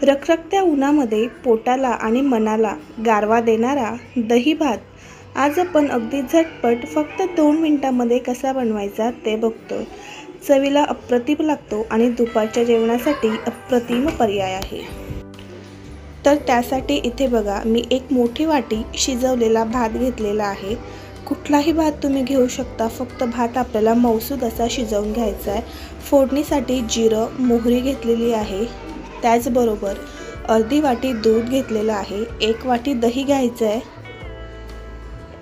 रखरखत्या उन्हामध्ये पोटाला आणि मनाला गारवा देणारा दही भात आज आपण अगदी झटपट फक्त 2 मिनिटांमध्ये कसा बनवायचा ते बघतोय। चवीला अप्रतिम लागतो आणि दुपारच्या जेवणासाठी अप्रतिम पर्याय आहे। तर त्यासाठी इथे बघा मी एक मोठी वाटी शिजवलेला भात घेतलेला आहे। कुठलाही भात तुम्ही घेऊ शकता, फक्त भात आपल्याला मऊसूद असा शिजवून घ्यायचा आहे। फोडणीसाठी जिरं, मोहरी घेतलेली आहे। त्याचबरोबर अर्धी वाटी दूध घेतलेलं आहे, 1 वाटी दही घ्यायचं आहे,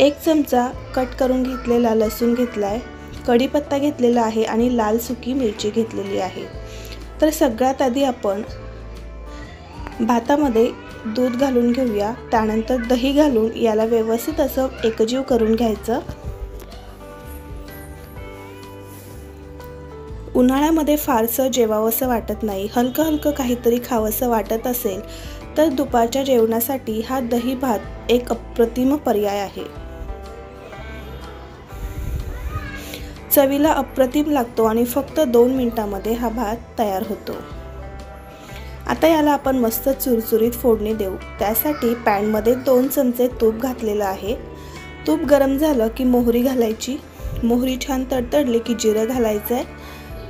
1 चमचा कट करून घेतलेला लसूण घेतलाय, कढीपत्ता घेतलेला आहे आणि लाल सुकी मिरची घेतलेली आहे। तर सगळ्यात आधी आपण भातामध्ये दूध घालून घेऊया, त्यानंतर दही घालून याला व्यवस्थित असं एकजीव करून घ्यायचं। उन्हाळ्यामध्ये फारसं जेवावंसं वाटत नाही, हलकं हलकं काहीतरी खावंसं वाटत असेल तर दुपारच्या जेवणासाठी हा दही भात एक अप्रतिम पर्याय आहे। चवीला अप्रतिम लागतो आणि फक्त 2 मिनिटांमध्ये हा भात तयार होतो। आता याला आपण मस्त चुरचुरीत फोडणी देऊ। त्यासाठी पॅनमध्ये 2 चमचे तूप घातलेलं आहे। तूप गरम झालं की मोहरी घालायची, मोहरी छान तडतडली की जिरं घालायचं आहे,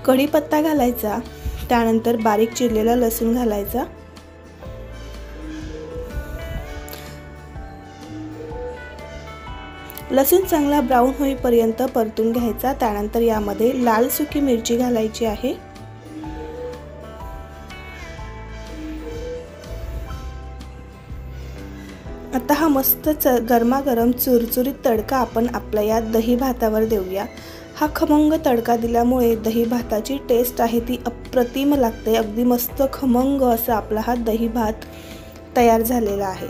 कढीपत्ता घालायचा, त्यानंतर बारीक चिरलेला लसूण घालायचा, लसूण चांगला ब्राऊन होईपर्यंत परतून घ्यायचा। त्यानंतर यामध्ये लाल सुकी मिरची घालायची आहे। आता हा मस्त गरमागरम चुरचुरीत तडका आपण आपल्या या दही भातावर देऊया। हा खमंग तडका दिल्यामुळे दही भाताची टेस्ट आहे ती अप्रतिम लागते। अगदी मस्त खमंग असा आपला हा दही भात तयार झालेला आहे।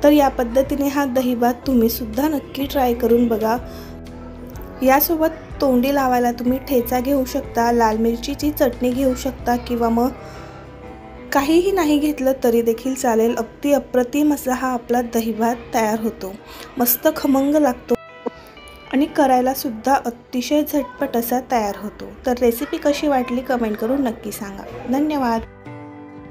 तर या पद्धतीने हा दही भात तुम्ही सुद्धा नक्की ट्राय करून बघा। यासोबत तोंडी लावायला तुम्ही ठेचा घेऊ शकता, लाल मिरचीची चटणी घेऊ शकता किंवा मग काहीही नाही घेतलं तरी देखील चालेल। अगदी अप्रतिम असा हा आपला दही भात तयार होतो, मस्त खमंग लागतो आणि करायला सुद्धा अतिशय झटपट असा तयार होतो। तर रेसिपी कशी वाटली कमेंट करून नक्की सांगा। धन्यवाद।